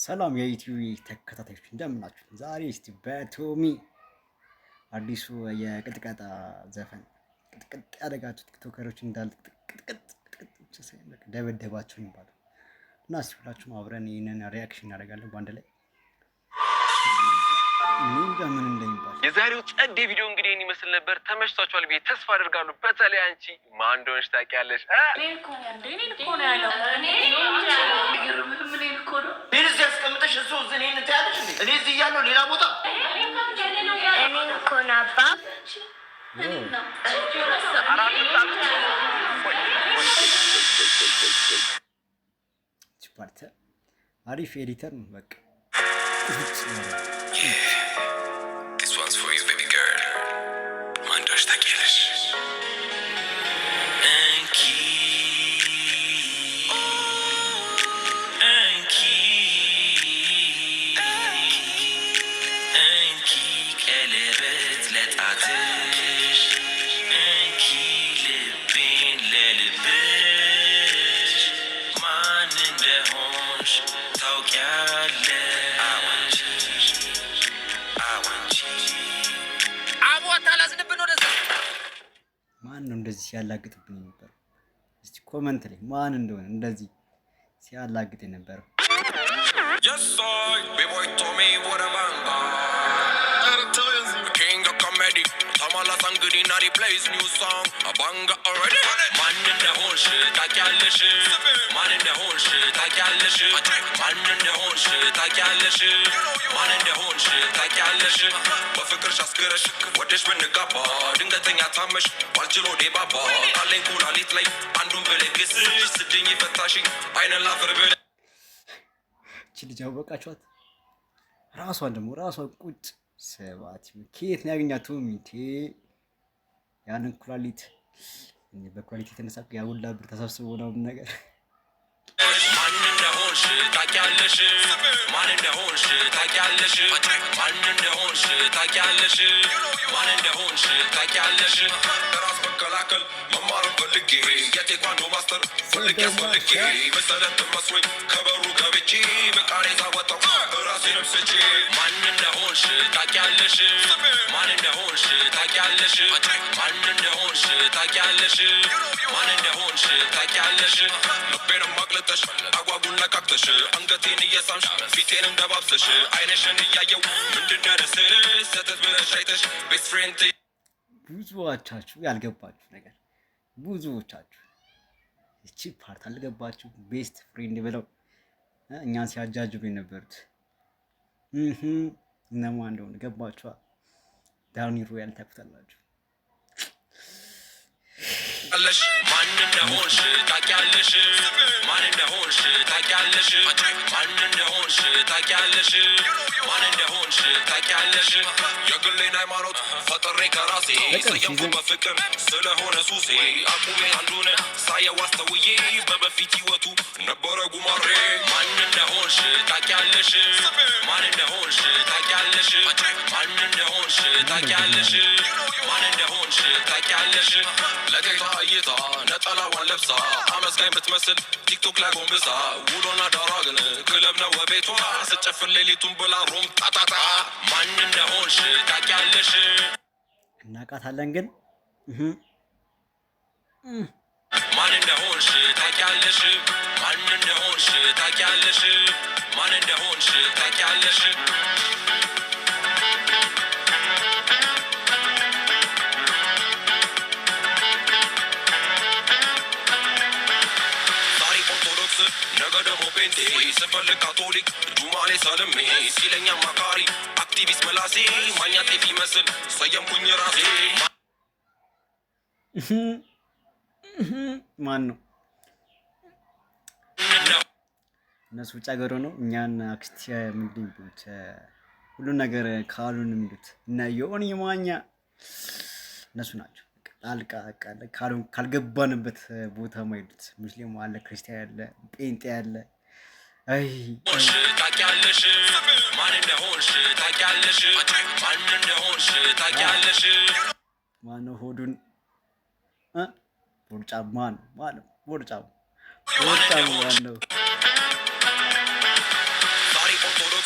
ሰላም የዩቲዩብ ተከታታዮች እንደምናችሁ። ዛሬ እስቲ በቶሚ አዲሱ የቅጥቅጣ ዘፈን ቅጥቅጥ ያደረጋችሁ ቲክቶከሮች እንዳለ ቅጥቅጥ ደበደባቸው ይባላል እና እስቲ ሁላችሁም አብረን ይሄንን ሪአክሽን እናደርጋለን በአንድ ላይ ምን እንደሚባል። የዛሬው ጸዴ ቪዲዮ እንግዲህ እኔ ይመስል ነበር። ተመችቷችኋል ብዬ ተስፋ አደርጋለሁ። በተለይ አንቺ ማን እንደሆነሽ ታውቂያለሽ? እኔ እዚህ እያለሁ ሌላ ቦታ አሪፍ ኤዲተር ነው በቃ This one's for you, baby girl. Mandosh takilesh. Enki kelebet letatish. Enki lipin lelibish. Man in the honsh taukyale. ማን ነው እንደዚህ ሲያላግጥብኝ ነበር? እስቲ ኮሜንት ላይ ማን እንደሆነ እንደዚህ ሲያላግጥ ነበር? Yes boy, B-boy Tommy what a banga. King of comedy, Tamala Sangudi Nari plays new song. A banga already. Man in the whole shit, takyalish. Man in the whole shit, takyalish. Man in the whole shit, takyalish. Man in the whole shit, takyalish. በፍቅር ሻስከረሽ ወደሽ ብንጋባ ድንገተኛ ታመሽ ባልችሎ ዴባባ ካለኝ ኩላሊት ላይ አንዱን ብለግስሽ ስድኝ ፈታሽኝ አይነን ላፈር ብለ እቺ ልጅ አወቃችኋት? ራሷን ደግሞ ራሷን ቁጭ ሰባት ከየት ነው ያገኛት? ሚቴ ያንን ኩላሊት በኩላሊት የተነሳ ያውላ ብር ተሰብስቦ ነው ነገር ማን እንደሆንሽ ታውቂያለሽ ማን እንደሆንሽ ታውቂያለሽ ማን እንደሆንሽ ታውቂያለሽ ማን እንደሆንሽ ታውቂያለሽ በራስ መከላከል መማርን ፈልጌ የቴኳንዶ ማስተር ፈልጌ መሰረት መስሎኝ ከበሩ ገብቼ በቃሬዛ ወጣሁ ራሴንም ስቼ ማን እንደሆንሽ ታውቂያለሽ ማን እንደሆንሽ ታውቂያለሽ ማን እንደሆንሽ ታውቂያለሽ ማን እንደሆንሽ ታውቂያለሽ ልቤንም ማቅለጠሽ አጓጉል ነካክተሽ አንገቴን እየሳምሽ ፊቴንም ደባብሰሽ አይነሽን እያየው ምንድነው ደስሽ ሰተት ብለሽ አይተሽ ቤስት ፍሬንድ ብዙዎቻችሁ ያልገባችሁ ነገር ብዙዎቻችሁ እቺ ፓርት አልገባችሁ። ቤስት ፍሬንድ ብለው እኛን ሲያጃጅቡ የነበሩት እነማን እንደሆነ ገባችኋ? ዳኒ ሮያል ታውቁታላችሁ። ማን እንደሆንሽ ታውቂያለሽ ማን እንደሆንሽ ታውቂያለሽ ማን እንደሆንሽ ታውቂያለሽ ማን እንደሆንሽ ታውቂያለሽ የግሌን ሃይማኖት ፈጥሬ ከራሴ ሰየምኩ በፍቅር ስለሆነ ሱሴ አቁሜ አንዱን ሳየው አስተውዬ በበፊት ህይወቱ ነበረ ጉማሬ ማን እንደሆንሽ ታውቂያለሽ ማን እንደሆንሽ ታውቂያለሽ ማን እንደሆንሽ ታውቂያለሽ ማን እንደሆንሽ ታውቂያለሽ ለጌታ እይታ ነጠላዋን ለብሳ አመስጋኝ ብትመስል ቲክቶክ ላይ ጎንብሳ ውሎና ዳሯ ግን ክለብ ነው ቤቷ ስጨፍር ሌሊቱን ብላ ሮም ጣጣጣ ማን እንደሆንሽ ታውቂያለሽ እናቃታለን ግን ማን እንደሆንሽ ታውቂያለሽ ማን እንደሆንሽ ታውቂያለሽ ማን እንደሆንሽ ታውቂያለሽ ነገ ደግሞ ፔንቴ ስፈልግ ካቶሊክ ጁማሌ ሰልሜ ሲለኛ ማካሪ አክቲቪስት መላሴ ማኛ ጤፍ ይመስል ሰየምኩኝ ራሴ ማን ነው? እነሱ ውጭ ሀገር ነው እኛን አክስቲ ምንድን ብቻ ሁሉ ነገር ካሉን ምንድት እና የሆነ የማኛ እነሱ ናቸው። ጣልቃ አቃለ ካልገባንበት ቦታ ማይሉት ሙስሊም አለ፣ ክርስቲያን አለ፣ ጴንጤ አለ። አይ ታውቂያለሽ ማን እንደሆንሽ ታውቂያለሽ ማን እንደሆንሽ ታውቂያለሽ ማን ነው ሆዱን ቦርጫም ማን ቦርጫም ዋናው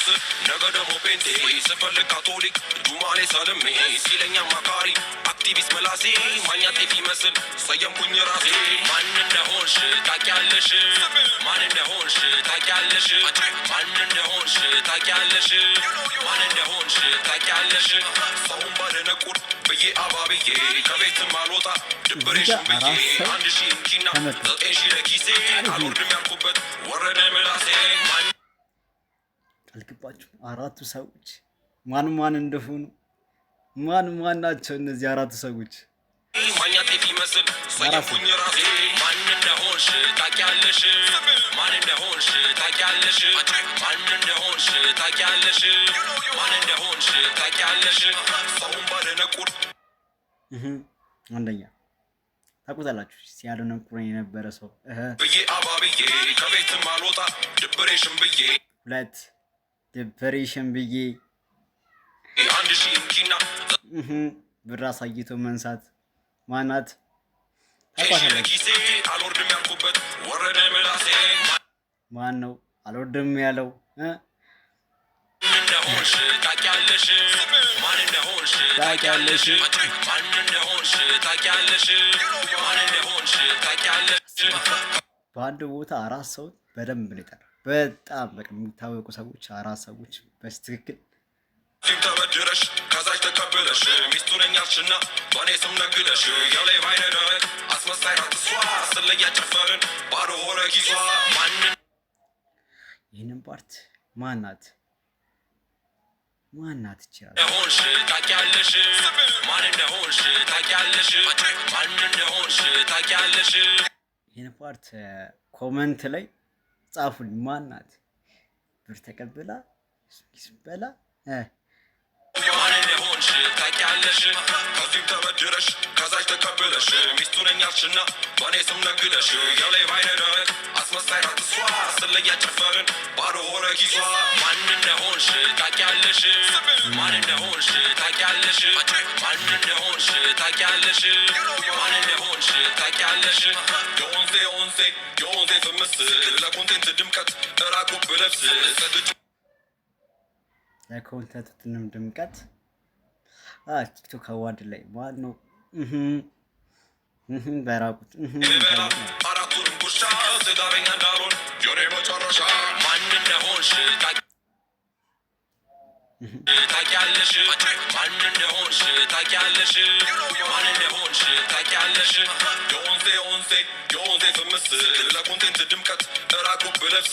ኦርቶዶክስ ነገ ደግሞ ፔንቴ ስፈልግ ካቶሊክ ዱማሌ ሰልሜ ሲለኛ ማካሪ አክቲቪስት መላሴ ማኛ ጤፍ ይመስል ሰየምኩኝ ራሴ ማን እንደሆንሽ ታውቂያለሽ ማን እንደሆንሽ ታውቂያለሽ ማን እንደሆንሽ ታውቂያለሽ ማን እንደሆንሽ ታውቂያለሽ ሰውን ባለነቁር ብዬ አባብዬ ከቤትም አልወጣ ድብሬሽን ብዬ 1000 እንኪና 9000 ለኪሴ አልወርድም ያልኩበት ወረደ ምላሴ አልገባችሁ አራቱ ሰዎች ማን እንደሆኑ ማን ናቸው እነዚህ አራቱ ሰዎች ማኛ ጤፍ ይመስል ሰየምኩኝ ራሴ ማን እንደሆንሽ ታውቂያለሽ ማን እንደሆንሽ ታውቂያለሽ ማን እንደሆንሽ ታውቂያለሽ ማን እንደሆንሽ ታውቂያለሽ ሰውን ባለነቁር አንደኛ ታውቁታላችሁ ሲያደነቁር የነበረ ሰው ብዬ አባብዬ ከቤትም አልወጣ ድብሬሽን ብዬ ሁለት ዲፕሬሽን ብዬ 1000 እንኪና ብር አሳይቶ መንሳት ማናት ኪሴ አልወርድም ያልኩበት ወረደ ምላሴ ማን ነው አልወርድም ያለው እንደሆንሽ ታውቂያለሽ ማን እንደሆንሽ ታውቂያለሽ ማን እንደሆንሽ ታውቂያለሽ ማን እንደሆንሽ ታውቂያለሽ በአንድ ቦታ አራት ሰው በደንብ ነው የጠራው በጣም በቃ የሚታወቁ ሰዎች አራት ሰዎች በትክክል ተበድረሽ ከዛች ተቀብለሽ ሚስቱ ነኝ አልሽና በእኔ ስም ነግደሽ የላይ ባይነ ደረቅ አስመሳይ ናት እሷ ስለያ ጨፈርን ባዶ ሆነ ኪሷ ማንን ይህንን ፓርት ማናት ይችላል እንደሆንሽ ታውቂያለሽ ማን እንደሆንሽ ታውቂያለሽ ማን እንደሆንሽ ታውቂያለሽ ይህን ፓርት ኮመንት ላይ ጻፉልኝ ማናት ብር ተቀብላ በላ ማን እንደሆንሽ ታውቂያለሽ ከዚህም ተበድረሽ ከዛች ተቀብለሽ ሚስቱ ነኝ አልሽና በእኔ ስም ነግደሽ የላይ ባይነ ደረቅ አስመሳይ ናት እሷ ስለያ ጨፈርን ባዶ ሆነ ኪሷ ማን እንደሆንሽ ታውቂያለሽ ማን እንደሆንሽ ታውቂያለሽ ማን እንደሆንሽ ታውቂያለሽ ማን እንደሆንሽ ታውቂያለሽ የወንዜ ፍምስ ለኮንቴንት ድምቀት እራቁ ብለብስ ለኮንተንትንም ድምቀት ቲክቶክ አዋርድ ላይ ማን ነው በራቁት አራቱንም ጉርሻ ስዳረኛ እንዳልሆን የኔ መጨረሻ ማን እንደሆንሽ ታውቂያለሽ ማን እንደሆንሽ ታውቂያለሽ ማን እንደሆንሽ ታውቂያለሽ የወንዜ ፍምስ ለኮንቴንት ድምቀት እራቁ ብለብስ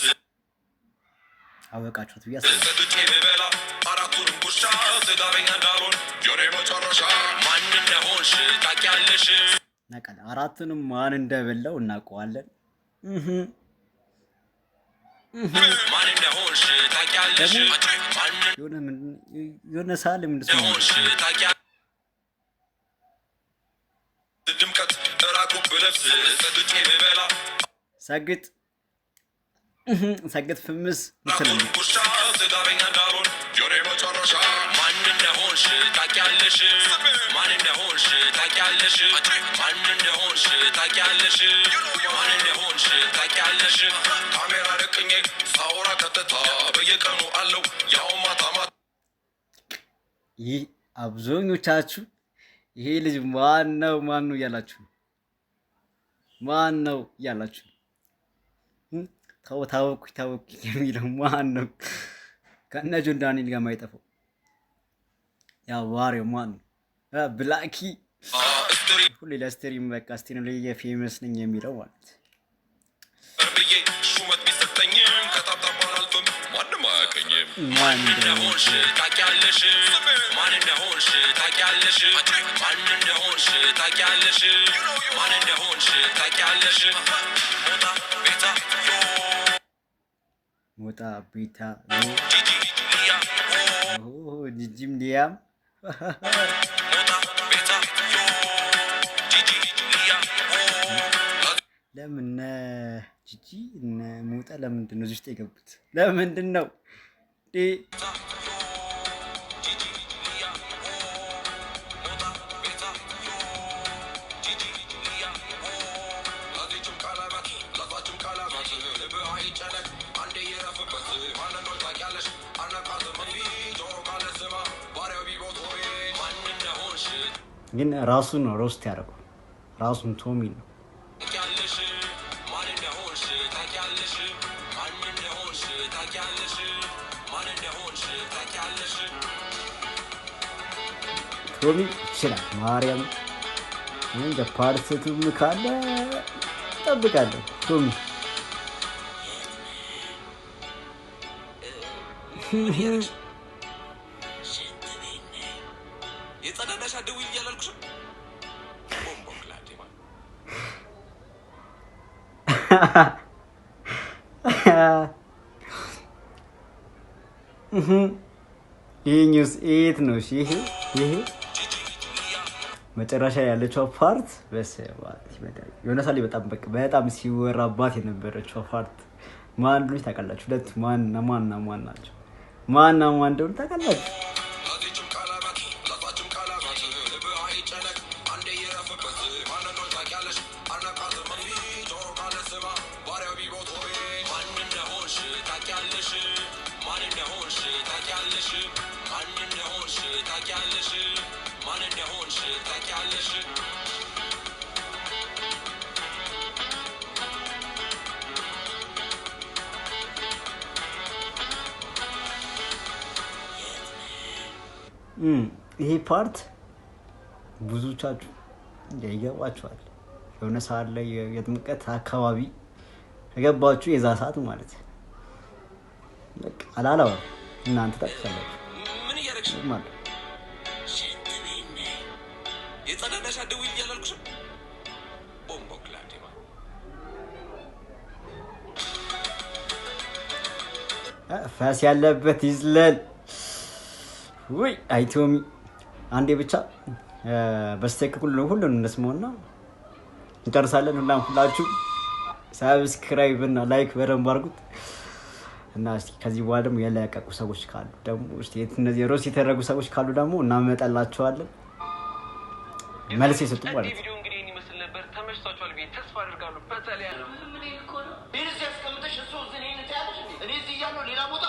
አወቃችሁት ብዬ ሰጥቼ ብበላ አራቱንም ጉርሻ ስዳረኛ እንዳልሆን የኔ መጨረሻ ማን እንደሆንሽ ታውቂያለሽ ነቃል አራቱንም ማን እንደበላው እናውቀዋለን ማን እንደሆንሽ ታውቂያለሽ የሆነ ሳል እንደሆንሽ ታውቂያለሽ ድምቀት እራቁ ብለብስ ሰጥቼ ብበላ ሰግጥ ፍምስ ምትለም ጉርሻ ስዳረኛ እንዳልሆን የኔ መጨረሻ ማን እንደሆንሽ ታውቂያለሽ ማን እንደሆንሽ ታውቂያለሽ ማን እንደሆንሽ ታውቂያለሽ ማን እንደሆንሽ ታውቂያለሽ ካሜራ ደቅኜ ሳወራ ቀጥታ በየቀኑ አለው ያው ማታ ይህ አብዛኞቻችሁ ይሄ ልጅ ማን ነው እያላችሁ ታወኩ የሚለው ማን ነው? ከእነ ጆን ዳንኤል ጋር የማይጠፋው ያ ዋሬው ማን ነው? ብላኪ ሁሌ ለስትሪም በቃ ስትሪም ላይ የፌመስ ነኝ የሚለው ማለት ብዬ ሹመት ቢሰጠኝም ከታብታብ አላልፍም ማንም አያውቀኝም ማን እንደሆንሽ ታውቂያለሽ ማን እንደሆንሽ ታውቂያለሽ ማን እንደሆንሽ ታውቂያለሽ ማን እንደሆንሽ ታውቂያለሽ ሞጣ ቤታ ጂጂም ሊያም ለምን ጂጂ እነ ሞጣ ለምንድን ነው እዚህ ውስጥ የገቡት? ለምንድን ነው ግን ራሱን ነው ሮስት ያደረገው ራሱን ቶሚ ነው ቶሚ ይችላል ማርያም እንደ ፓርቲቱም ካለ ጠብቃለሁ ቶሚ የጸዳዳሽ አደውይ እያላልኩሽ ቦምቦ ክላቴማ ይሄኛውስ ኤት ነው ይሄ መጨረሻ ያለችው ፓርት በሰባት ዮናስ አሊ በጣም ሲወራባት የነበረችው ፓርት ማን ነው ታውቃላችሁ? ሁለት ማን ናቸው? ማን እንደሆነ ታውቃላችሁ? ይሄ ፓርት ብዙዎቻችሁ ይገባችኋል። የሆነ ሰዓት ላይ የጥምቀት አካባቢ ከገባችሁ የዛ ሰዓት ማለት በቃ አላላው እናንተ ታውቃላችሁ ምን እያደረግሽ ማለት የጸዳዳሽ አደውይ እያላልኩሽ ቦምቦ ክላቴማ ፋስ ያለበት ይዝለል ወይ አይቶሚ አንዴ ብቻ በስተክኩል ሁሉንም እንስማውና እንጨርሳለን። ሁላችሁ ሰብስክራይብ እና ላይክ በደንብ አድርጉት እና እስቲ ከዚህ በኋላ ደግሞ ያለቀቁ ሰዎች ካሉ ደግሞ እስቲ እነዚህ ሮስ የተደረጉ ሰዎች ካሉ ደግሞ እናመጣላቸዋለን መልስ ይሰጡ ማለት ነው። ቪዲዮ እንግዲህ ይመስል ነበር። ተመችቷችኋል ብዬ ተስፋ አደርጋለሁ። በተለይ ምን እኮ ነው ቢልስ ያስቀምጠሽ እሱ እኔ እንታያለሽ እኔ እዚህ እያለሁ ሌላ ቦታ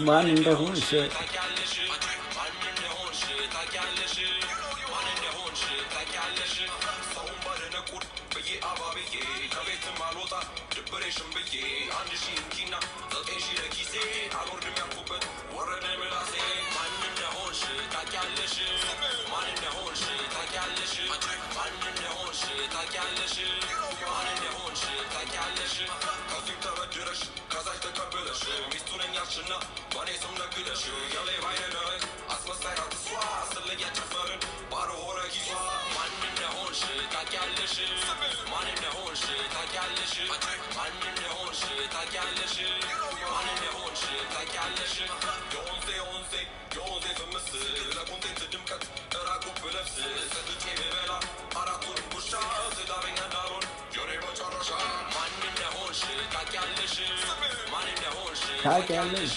ማን እንደሆንሽ ታውቂያለሽ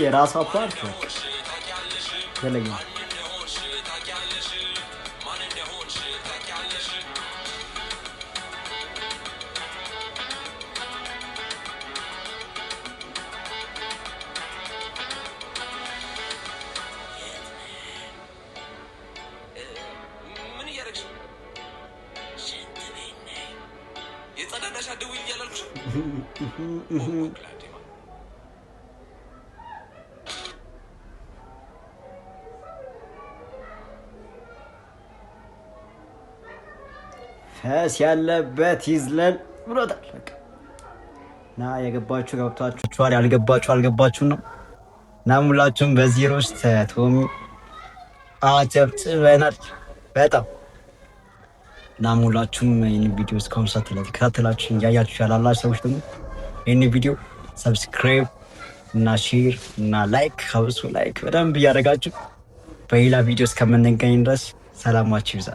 የራሷ ፓርት ተለየ ፈስ ያለበት ይዝለል ብሎታል። እና የገባችሁ ገብታችኋል፣ ያልገባችሁ አልገባችሁ ነው። እና ሙላችሁም በዚህ ሮስት ቶሚ አጨብጭበናል በጣም። እና ሙላችሁም ይህን ቪዲዮ እስካሁን ተከታተላችሁ እያያችሁ ያላላችሁ ሰዎች ደግሞ ይህን ቪዲዮ ሰብስክራይብ እና ሼር እና ላይክ አብሱ ላይክ በደንብ እያደረጋችሁ በሌላ ቪዲዮ እስከምንገኝ ድረስ ሰላማችሁ ይብዛ።